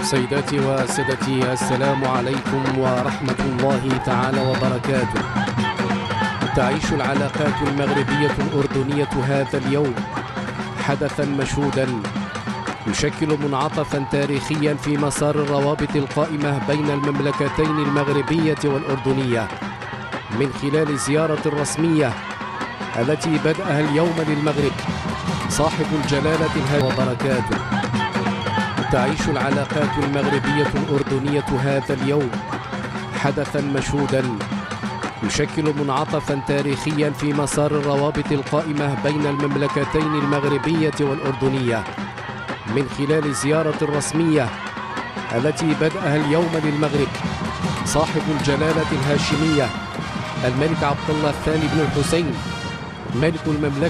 سيداتي وسادتي، السلام عليكم ورحمة الله تعالى وبركاته. تعيش العلاقات المغربية الأردنية هذا اليوم حدثا مشهودا يشكل منعطفا تاريخيا في مسار الروابط القائمة بين المملكتين المغربية والأردنية من خلال زيارة رسمية التي بدأها اليوم للمغرب صاحب الجلالة وبركاته. تعيش العلاقات المغربية الأردنية هذا اليوم حدثا مشهودا يشكل منعطفا تاريخيا في مسار الروابط القائمة بين المملكتين المغربية والأردنية من خلال زيارة رسمية التي بدأها اليوم للمغرب صاحب الجلالة الهاشمية الملك عبد الله الثاني بن الحسين ملك المملكة